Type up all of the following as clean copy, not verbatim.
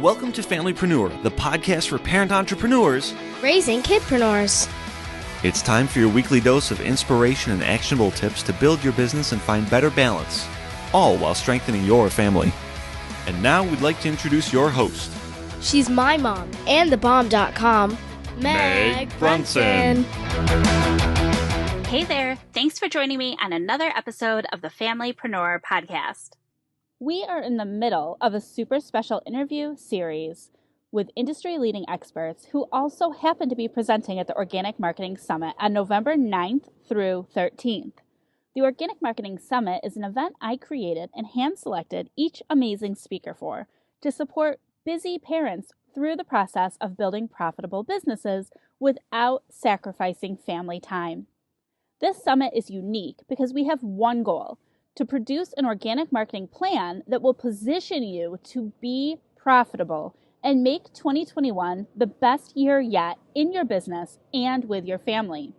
Welcome to Familypreneur, the podcast for parent entrepreneurs raising kidpreneurs. It's time for your weekly dose of inspiration and actionable tips to build your business and find better balance, all while strengthening your family. And now we'd like to introduce your host. She's my mom and thebomb.com, Meg Brunson. Hey there, thanks for joining me on another episode of the Familypreneur podcast. We are in the middle of a super special interview series with industry-leading experts who also happen to be presenting at the Organic Marketing Summit on November 9th through 13th. The Organic Marketing Summit is an event I created and hand-selected each amazing speaker for to support busy parents through the process of building profitable businesses without sacrificing family time. This summit is unique because we have one goal: to produce an organic marketing plan that will position you to be profitable and make 2021 the best year yet in your business and with your family.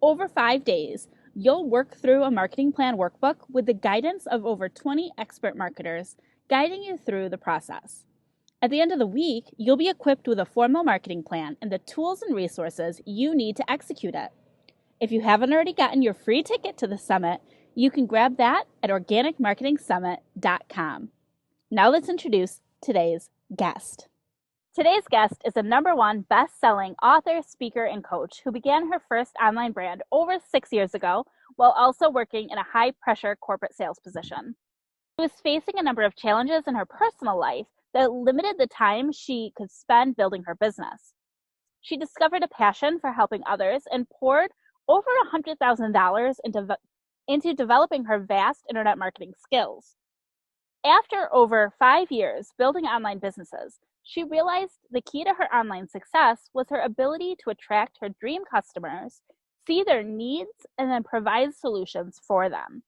Over 5 days, you'll work through a marketing plan workbook with the guidance of over 20 expert marketers guiding you through the process. At the end of the week, you'll be equipped with a formal marketing plan and the tools and resources you need to execute it. If you haven't already gotten your free ticket to the summit, you can grab that at organicmarketingsummit.com. Now let's introduce today's guest. Today's guest is a #1 best-selling author, speaker, and coach who began her first online brand over 6 years ago while also working in a high-pressure corporate sales position. She was facing a number of challenges in her personal life that limited the time she could spend building her business. She discovered a passion for helping others and poured over $100,000 into developing her vast internet marketing skills. After over 5 years building online businesses, she realized the key to her online success was her ability to attract her dream customers, see their needs, and then provide solutions for them.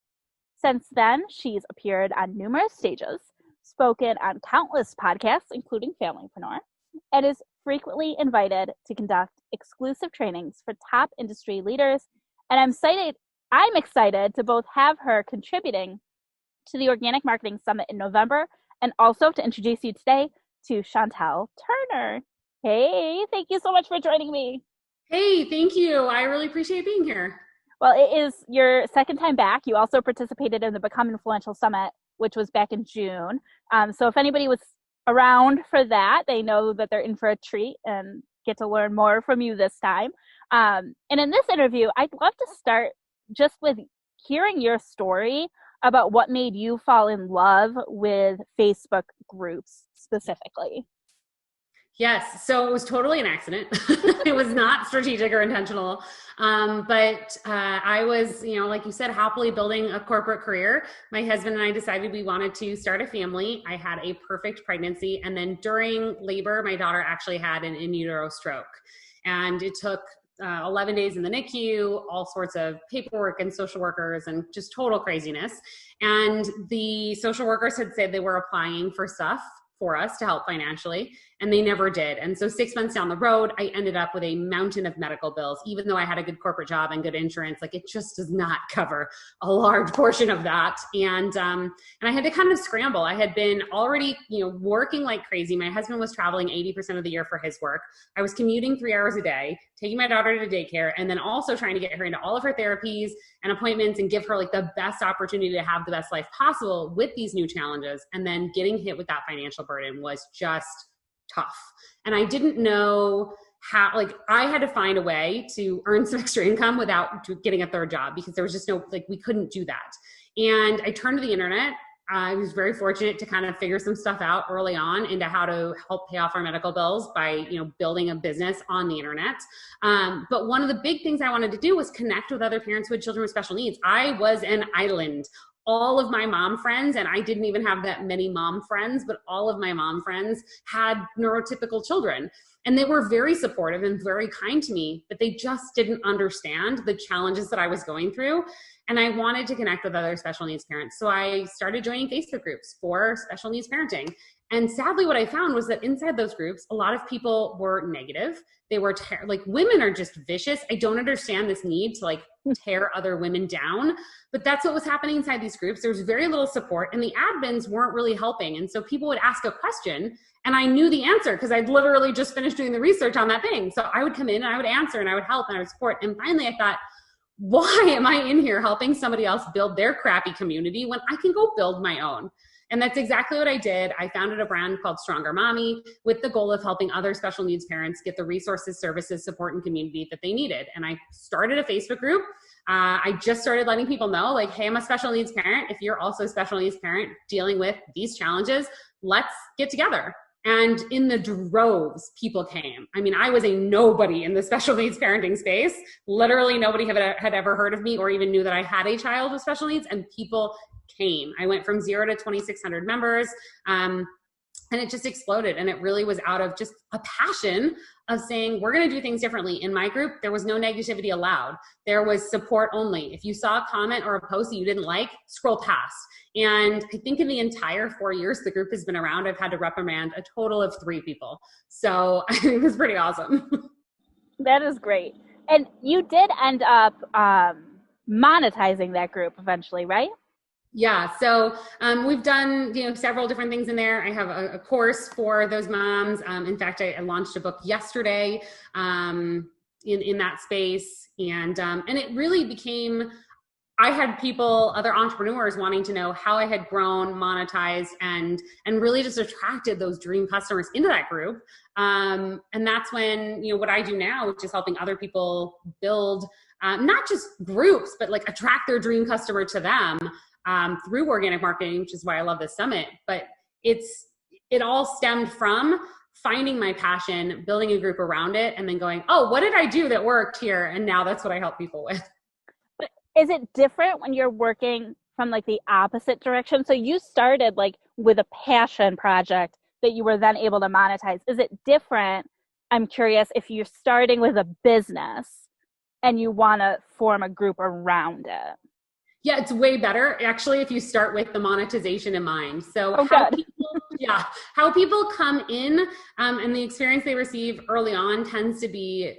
Since then, she's appeared on numerous stages, spoken on countless podcasts, including Familypreneur, and is frequently invited to conduct exclusive trainings for top industry leaders. And I'm excited to both have her contributing to the Organic Marketing Summit in November and also to introduce you today to Chantelle Turner. Hey, thank you so much for joining me. Hey, thank you. I really appreciate being here. Well, it is your second time back. You also participated in the Become Influential Summit, which was back in June. So if anybody was around for that, they know that they're in for a treat and get to learn more from you this time. And in this interview, I'd love to start just with hearing your story about what made you fall in love with Facebook groups specifically. Yes, so it was totally an accident. It was not strategic or intentional. But I was, like you said, happily building a corporate career. My husband and I decided we wanted to start a family. I had a perfect pregnancy. And then during labor, my daughter actually had an in utero stroke. And it took 11 days in the NICU, all sorts of paperwork and social workers and just total craziness. And the social workers had said they were applying for stuff for us to help financially, and they never did. And so 6 months down the road, I ended up with a mountain of medical bills. Even though I had a good corporate job and good insurance, like it just does not cover a large portion of that. And I had to kind of scramble. I had been already, working like crazy. My husband was traveling 80% of the year for his work. I was commuting 3 hours a day, taking my daughter to daycare, and then also trying to get her into all of her therapies and appointments and give her like the best opportunity to have the best life possible with these new challenges. And then getting hit with that financial burden was just tough. And I didn't know how, I had to find a way to earn some extra income without getting a third job because there was just we couldn't do that. And I turned to the internet. I was very fortunate to kind of figure some stuff out early on into how to help pay off our medical bills by, building a business on the internet. But one of the big things I wanted to do was connect with other parents who had children with special needs. I was an island. All of my mom friends, and I didn't even have that many mom friends, but all of my mom friends had neurotypical children. And they were very supportive and very kind to me, but they just didn't understand the challenges that I was going through. and I wanted to connect with other special needs parents. So I started joining Facebook groups for special needs parenting. And sadly, what I found was that inside those groups, a lot of people were negative. They were like, women are just vicious. I don't understand this need to like tear other women down. But that's what was happening inside these groups. There was very little support, and the admins weren't really helping. And so people would ask a question, and I knew the answer because I'd literally just finished doing the research on that thing. So I would come in and I would answer and I would help and I would support. And finally I thought, why am I in here helping somebody else build their crappy community when I can go build my own? And that's exactly what I did. I founded a brand called Stronger Mommy with the goal of helping other special needs parents get the resources, services, support, and community that they needed. And I started a Facebook group. I just started letting people know, like, hey, I'm a special needs parent. If you're also a special needs parent dealing with these challenges, let's get together. And in the droves, people came. I mean, I was a nobody in the special needs parenting space. Literally nobody had ever heard of me or even knew that I had a child with special needs, and people came. I went from 0 to 2,600 members, and it just exploded. And it really was out of just a passion of saying, we're going to do things differently. In my group, there was no negativity allowed. There was support only. If you saw a comment or a post that you didn't like, scroll past. And I think in the entire 4 years the group has been around, I've had to reprimand a total of 3 people. So I think it's pretty awesome. That is great. And you did end up monetizing that group eventually, right? Yeah, so we've done several different things in there. I have a course for those moms. In fact, I launched a book yesterday in that space, and it really became. I had people, other entrepreneurs, wanting to know how I had grown, monetized, and really just attracted those dream customers into that group. And that's when what I do now, which is helping other people build not just groups, but like attract their dream customer to them. Through organic marketing, which is why I love this summit. But it all stemmed from finding my passion, building a group around it, and then going, oh, what did I do that worked here? And now that's what I help people with. But is it different when you're working from like the opposite direction? So you started like with a passion project that you were then able to monetize. Is it different? I'm curious if you're starting with a business and you want to form a group around it. Yeah, it's way better actually if you start with the monetization in mind. So how people come in and the experience they receive early on tends to be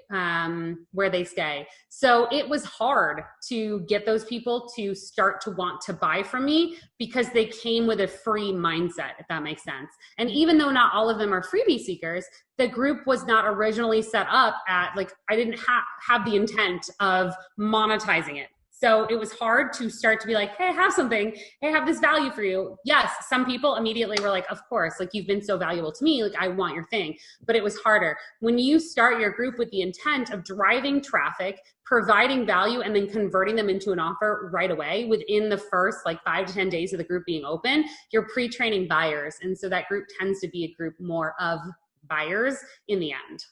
where they stay. So it was hard to get those people to start to want to buy from me because they came with a free mindset, if that makes sense. And even though not all of them are freebie seekers, the group was not originally set up at I didn't have the intent of monetizing it. So it was hard to start to be like, hey, I have something. Hey, I have this value for you. Yes, some people immediately were like, of course, you've been so valuable to me. I want your thing. But it was harder. When you start your group with the intent of driving traffic, providing value, and then converting them into an offer right away within the first 5 to 10 days of the group being open, you're pre-training buyers. And so that group tends to be a group more of buyers in the end.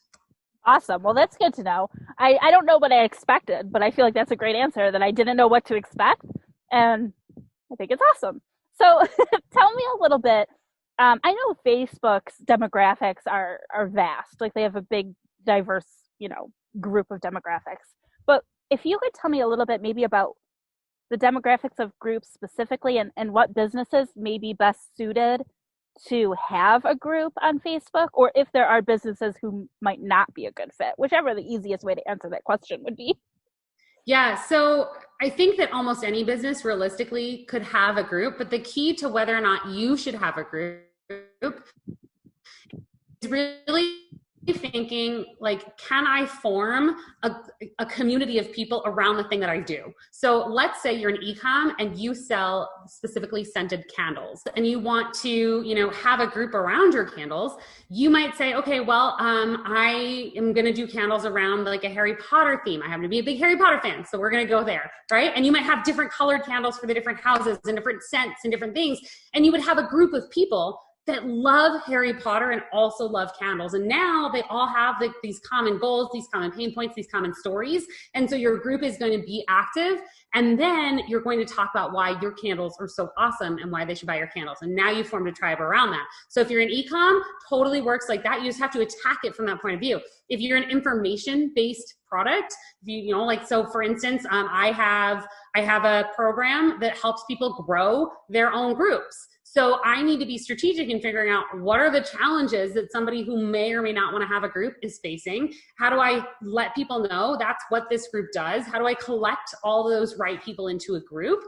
Awesome. Well, that's good to know. I don't know what I expected, but I feel like that's a great answer, that I didn't know what to expect. And I think it's awesome. So tell me a little bit. I know Facebook's demographics are vast. They have a big, diverse, group of demographics. But if you could tell me a little bit maybe about the demographics of groups specifically and what businesses may be best suited to have a group on Facebook, or if there are businesses who might not be a good fit, whichever the easiest way to answer that question would be. Yeah, so I think that almost any business realistically could have a group, but the key to whether or not you should have a group is really thinking can I form a community of people around the thing that I do? So let's say you're an e-com and you sell specifically scented candles and you want to, have a group around your candles. You might say, okay, well, I am going to do candles around a Harry Potter theme. I happen to be a big Harry Potter fan, so we're going to go there, right? And you might have different colored candles for the different houses and different scents and different things. And you would have a group of people that love Harry Potter and also love candles. And now they all have these common goals, these common pain points, these common stories. And so your group is going to be active. And then you're going to talk about why your candles are so awesome and why they should buy your candles. And now you formed a tribe around that. So if you're in e-com, totally works like that. You just have to attack it from that point of view. If you're an information-based product, so for instance, I have a program that helps people grow their own groups. So I need to be strategic in figuring out what are the challenges that somebody who may or may not want to have a group is facing. How do I let people know that's what this group does? How do I collect all those right people into a group?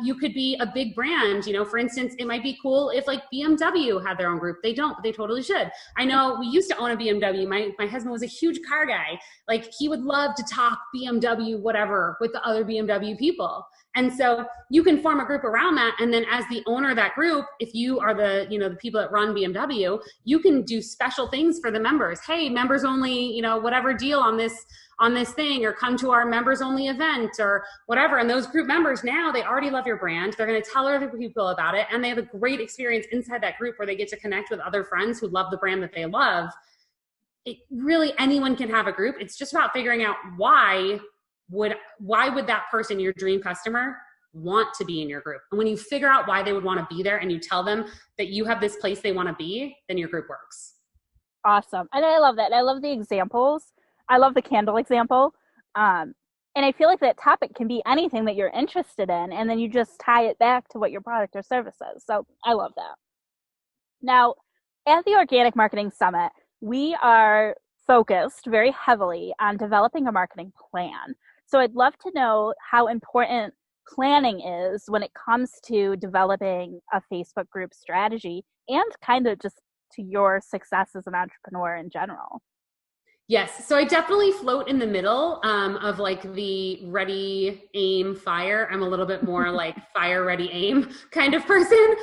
You could be a big brand, for instance, it might be cool if like BMW had their own group. They don't, but they totally should. I know we used to own a BMW. My husband was a huge car guy. Like he would love to talk BMW, whatever, with the other BMW people. And so you can form a group around that. And then as the owner of that group, if you are the people that run BMW, you can do special things for the members. Hey, members only, whatever deal on this thing, or come to our members only event or whatever. And those group members now, they already love your brand. They're going to tell other people about it. And they have a great experience inside that group where they get to connect with other friends who love the brand that they love. Really anyone can have a group. It's just about figuring out why would that person, your dream customer, want to be in your group. And when you figure out why they would want to be there and you tell them that you have this place they want to be, then your group works. Awesome. And I love that. I love the examples. I love the candle example. And I feel like that topic can be anything that you're interested in, and then you just tie it back to what your product or service is. So I love that. Now, at the Organic Marketing Summit, we are focused very heavily on developing a marketing plan. So I'd love to know how important planning is when it comes to developing a Facebook group strategy and kind of just to your success as an entrepreneur in general. Yes. So I definitely float in the middle of like the ready, aim, fire. I'm a little bit more like fire, ready, aim kind of person.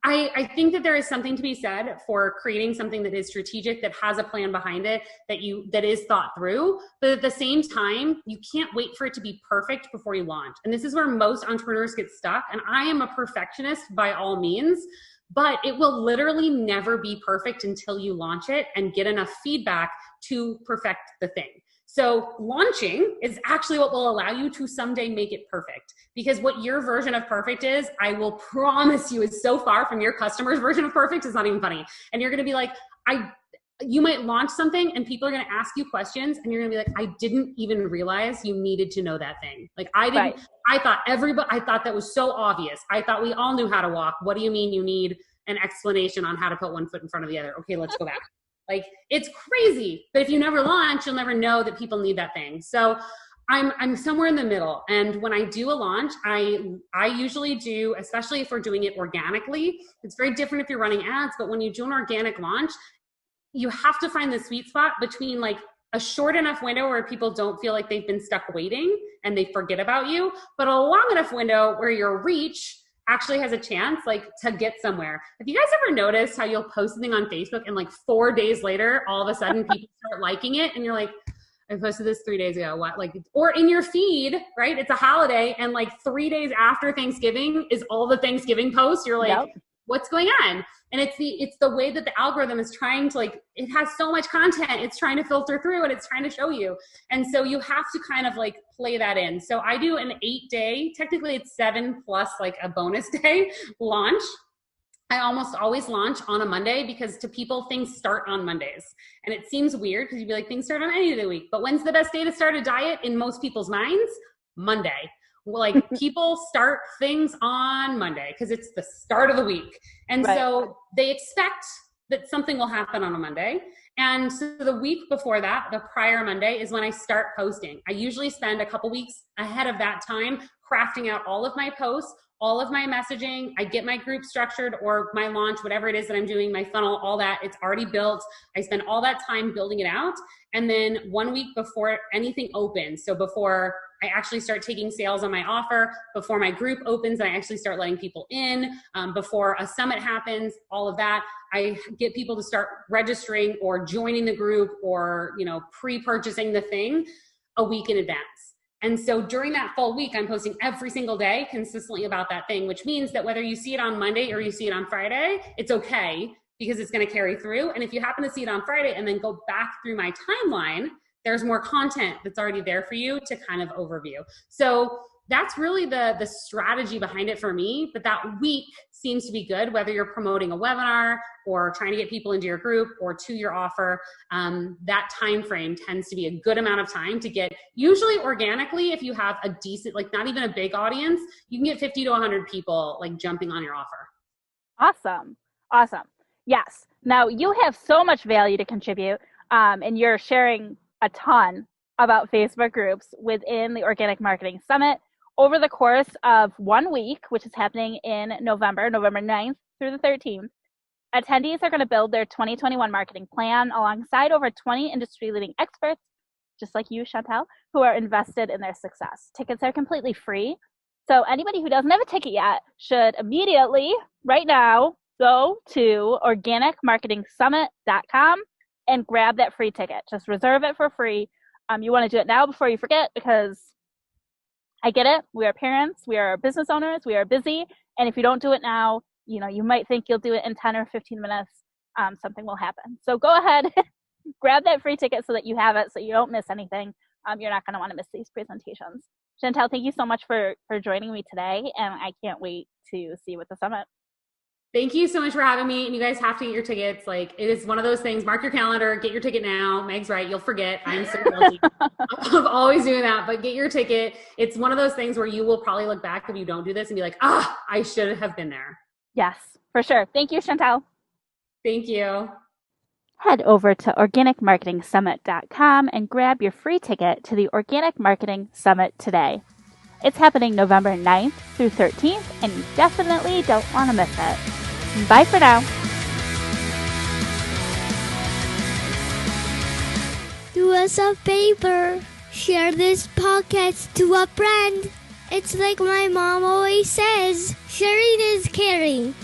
I think that there is something to be said for creating something that is strategic, that has a plan behind it, that is thought through. But at the same time, you can't wait for it to be perfect before you launch. And this is where most entrepreneurs get stuck. And I am a perfectionist by all means, but it will literally never be perfect until you launch it and get enough feedback to perfect the thing. So launching is actually what will allow you to someday make it perfect, because what your version of perfect is, I will promise you, is so far from your customer's version of perfect. It's not even funny. And you're going to be like, you might launch something and people are going to ask you questions and you're going to be like, I didn't even realize you needed to know that thing. Like Right. I thought that was so obvious. I thought we all knew how to walk. What do you mean you need an explanation on how to put one foot in front of the other? Okay, let's go back. Like, it's crazy. But if you never launch, you'll never know that people need that thing. So I'm somewhere in the middle. And when I do a launch, I usually do, especially if we're doing it organically, it's very different if you're running ads, but when you do an organic launch, you have to find the sweet spot between like a short enough window where people don't feel like they've been stuck waiting and they forget about you, but a long enough window where your reach actually has a chance like to get somewhere. Have you guys ever noticed how you'll post something on Facebook and like 4 days later, all of a sudden people start liking it and you're like, I posted this 3 days ago. What? Like, or in your feed, right? It's a holiday and like 3 days after Thanksgiving is all the Thanksgiving posts. You're like, Yep. What's going on? And it's the way that the algorithm is trying to, like, it has so much content, it's trying to filter through and it's trying to show you. And so you have to kind of like play that in. So I do an 8-day, technically it's 7 plus like a bonus day launch. I almost always launch on a Monday because to people, things start on Mondays. And it seems weird because you'd be like, things start on any day of the week. But when's the best day to start a diet in most people's minds? Monday. Like, people start things on Monday because it's the start of the week. And Right. So they expect that something will happen on a Monday. And so the week before that, the prior Monday, is when I start posting. I usually spend a couple weeks ahead of that time crafting out all of my posts, all of my messaging. I get my group structured or my launch, whatever it is that I'm doing, my funnel, all that, it's already built. I spend all that time building it out. And then 1 week before anything opens, so before I actually start taking sales on my offer, before my group opens and I actually start letting people in, before a summit happens, all of that, I get people to start registering or joining the group or, pre-purchasing the thing a week in advance. And so during that full week, I'm posting every single day consistently about that thing, which means that whether you see it on Monday or you see it on Friday, it's okay because it's going to carry through. And if you happen to see it on Friday and then go back through my timeline, there's more content that's already there for you to kind of overview. So that's really the strategy behind it for me, but that week seems to be good, whether you're promoting a webinar or trying to get people into your group or to your offer. That time frame tends to be a good amount of time to get, usually organically, if you have a decent, like not even a big audience, you can get 50 to 100 people like jumping on your offer. Awesome. Yes. Now you have so much value to contribute, and you're sharing a ton about Facebook groups within the Organic Marketing Summit over the course of 1 week, which is happening in November 9th through the 13th. Attendees are going to build their 2021 marketing plan alongside over 20 industry-leading experts, just like you, Chantelle, who are invested in their success. Tickets are completely free, so anybody who doesn't have a ticket yet should immediately, right now, go to organicmarketingsummit.com and grab that free ticket. Just reserve it for free. You want to do it now before you forget, because I get it. We are parents. We are business owners. We are busy. And if you don't do it now, you might think you'll do it in 10 or 15 minutes. Something will happen. So go ahead, grab that free ticket so that you have it, so you don't miss anything. You're not going to want to miss these presentations. Chantelle, thank you so much for joining me today. And I can't wait to see you at the summit. Thank you so much for having me. And you guys have to get your tickets. Like, it is one of those things. Mark your calendar, get your ticket now. Meg's right. You'll forget. I'm so guilty of always doing that, but get your ticket. It's one of those things where you will probably look back if you don't do this and be like, I should have been there. Yes, for sure. Thank you, Chantelle. Thank you. Head over to organicmarketingsummit.com and grab your free ticket to the Organic Marketing Summit today. It's happening November 9th through 13th, and you definitely don't want to miss it. Bye for now. Do us a favor. Share this podcast to a friend. It's like my mom always says, sharing is caring.